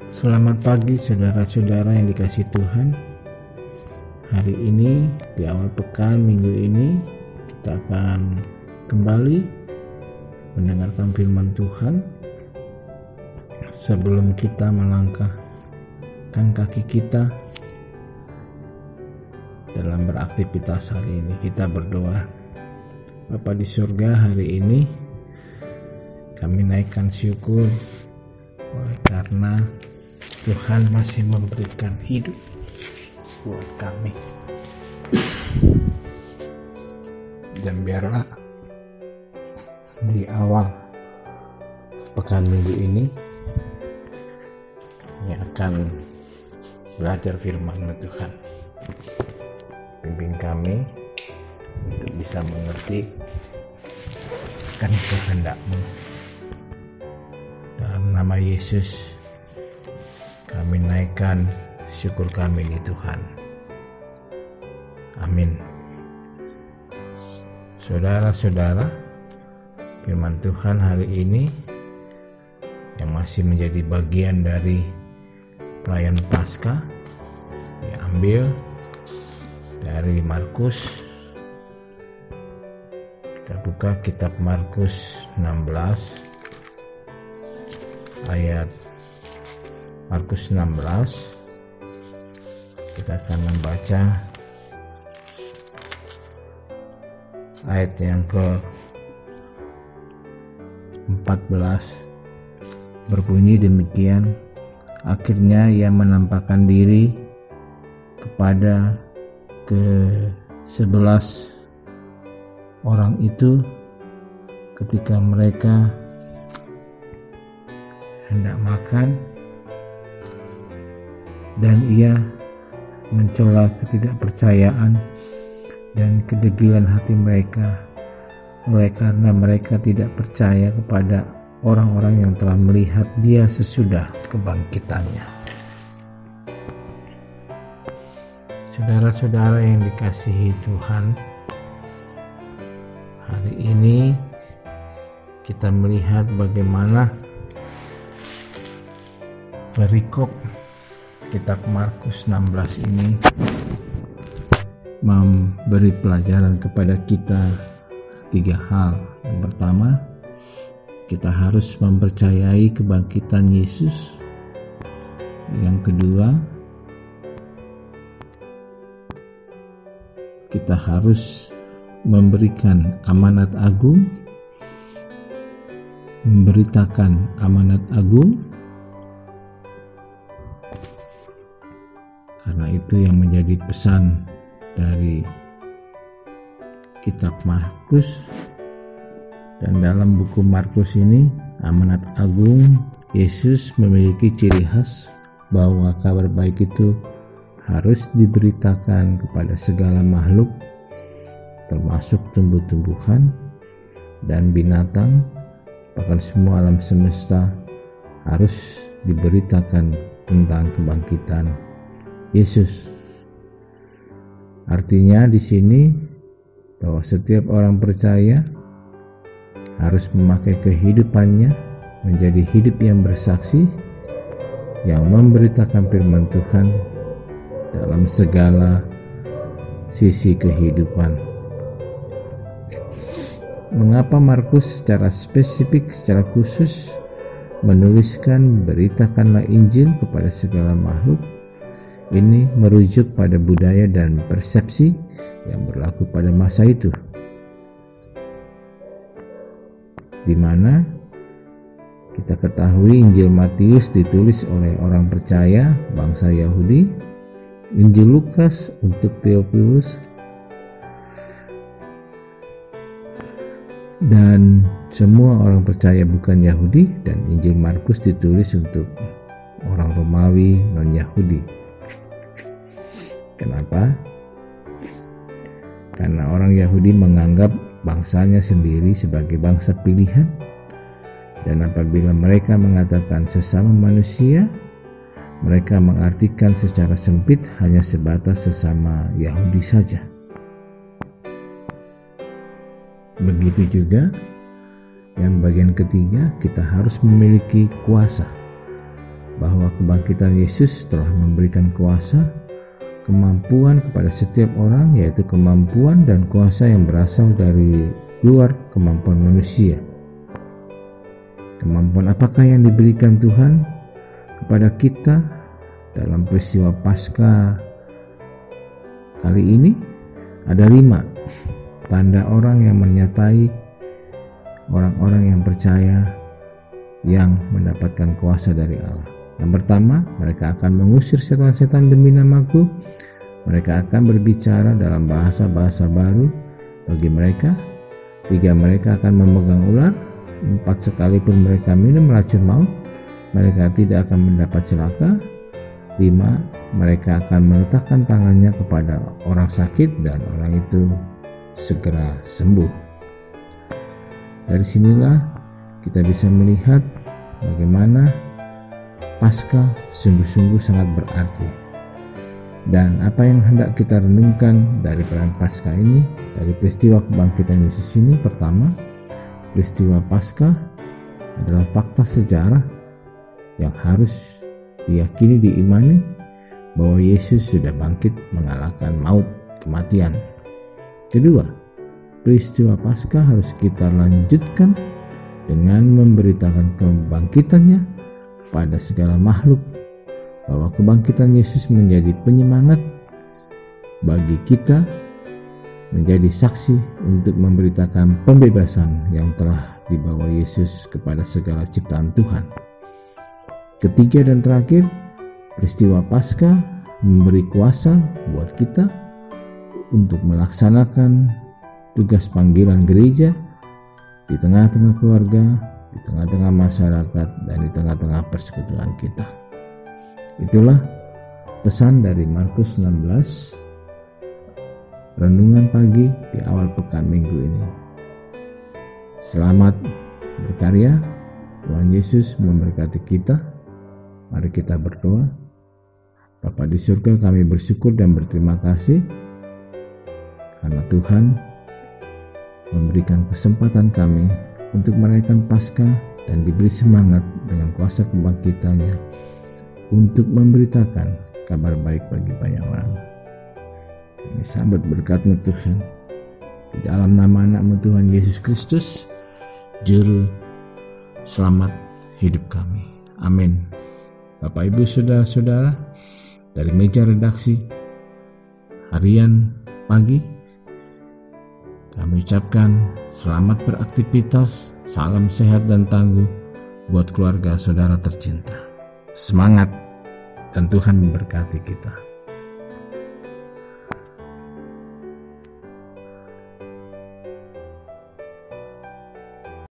Selamat pagi saudara-saudara yang dikasihi Tuhan. Hari ini di awal pekan minggu ini kita akan kembali mendengarkan firman Tuhan. Sebelum kita melangkahkan kaki kita dalam beraktivitas hari ini, kita berdoa. Bapa di surga, hari ini kami naikkan syukur karena Tuhan masih memberikan hidup buat kami. Dan biarlah di awal pekan minggu ini yang akan belajar firman Tuhan, bimbing kami untuk bisa mengerti akan kehendak-Mu. Dalam nama Yesus kami naikkan syukur kami di Tuhan. Amin. Saudara-saudara, firman Tuhan hari ini yang masih menjadi bagian dari perayaan Paskah diambil dari Markus. Kita buka kitab Markus 16 ayat Markus 16. Kita akan membaca ayat yang ke-14, berbunyi demikian. Akhirnya ia menampakkan diri kepada ke-11 orang itu ketika mereka hendak makan, dan ia mencela ketidakpercayaan dan kedegilan hati mereka, oleh karena mereka tidak percaya kepada orang-orang yang telah melihat dia sesudah kebangkitannya. Saudara-saudara yang dikasihi Tuhan, hari ini kita melihat bagaimana perikop kitab Markus 16 ini memberi pelajaran kepada kita 3 hal. Yang pertama, kita harus mempercayai kebangkitan Yesus. Yang kedua, kita harus memberikan amanat agung, memberitakan amanat agung. Karena itu yang menjadi pesan dari kitab Markus. Dan dalam buku Markus ini, amanat agung Yesus memiliki ciri khas bahwa kabar baik itu harus diberitakan kepada segala makhluk, termasuk tumbuh-tumbuhan dan binatang, bahkan semua alam semesta harus diberitakan tentang kebangkitan Yesus. Artinya di sini bahwa setiap orang percaya harus memakai kehidupannya menjadi hidup yang bersaksi, yang memberitakan firman Tuhan dalam segala sisi kehidupan. Mengapa Markus secara spesifik, secara khusus menuliskan beritakanlah Injil kepada segala makhluk? Ini merujuk pada budaya dan persepsi yang berlaku pada masa itu, di mana kita ketahui Injil Matius ditulis oleh orang percaya bangsa Yahudi, Injil Lukas untuk Theophilus, dan semua orang percaya bukan Yahudi, dan Injil Markus ditulis untuk orang Romawi non-Yahudi. Kenapa? Karena orang Yahudi menganggap bangsanya sendiri sebagai bangsa pilihan, dan apabila mereka mengatakan sesama manusia, mereka mengartikan secara sempit hanya sebatas sesama Yahudi saja. Begitu juga yang bagian ketiga, kita harus memiliki kuasa bahwa kebangkitan Yesus telah memberikan kuasa, kemampuan kepada setiap orang, yaitu kemampuan dan kuasa yang berasal dari luar kemampuan manusia. Kemampuan apakah yang diberikan Tuhan kepada kita dalam peristiwa Paskah kali ini? Ada 5 tanda orang yang menyertai orang-orang yang percaya yang mendapatkan kuasa dari Allah. Yang pertama, mereka akan mengusir setan-setan demi nama-Ku. Mereka akan berbicara dalam bahasa-bahasa baru bagi mereka. 3, mereka akan memegang ular. 4, sekalipun mereka minum racun maut, mereka tidak akan mendapat celaka. 5, mereka akan meletakkan tangannya kepada orang sakit dan orang itu segera sembuh. Dari sinilah kita bisa melihat bagaimana Paskah sungguh-sungguh sangat berarti. Dan apa yang hendak kita renungkan dari perayaan Paskah ini, dari peristiwa kebangkitan Yesus ini? Pertama, peristiwa Paskah adalah fakta sejarah yang harus diyakini, diimani bahwa Yesus sudah bangkit mengalahkan maut, kematian. Kedua, peristiwa Paskah harus kita lanjutkan dengan memberitakan kebangkitannya pada segala makhluk, bahwa kebangkitan Yesus menjadi penyemangat bagi kita menjadi saksi untuk memberitakan pembebasan yang telah dibawa Yesus kepada segala ciptaan Tuhan. Ketiga dan terakhir, peristiwa Paskah memberi kuasa buat kita untuk melaksanakan tugas panggilan gereja di tengah-tengah keluarga, di tengah-tengah masyarakat, dan di tengah-tengah persekutuan kita. Itulah pesan dari Markus 16, renungan pagi di awal pekan minggu ini. Selamat berkarya, Tuhan Yesus memberkati kita. Mari kita berdoa. Bapa di surga, kami bersyukur dan berterima kasih karena Tuhan memberikan kesempatan kami untuk merayakan Paskah dan diberi semangat dengan kuasa kebangkitannya untuk memberitakan kabar baik bagi banyak orang. Kami sambut berkat-Mu Tuhan, di dalam nama anak-Mu Tuhan Yesus Kristus, Juru Selamat hidup kami. Amin. Bapak, Ibu, Saudara-saudara, dari meja redaksi harian pagi, kami ucapkan selamat beraktivitas, salam sehat dan tangguh buat keluarga saudara tercinta. Semangat dan Tuhan memberkati kita.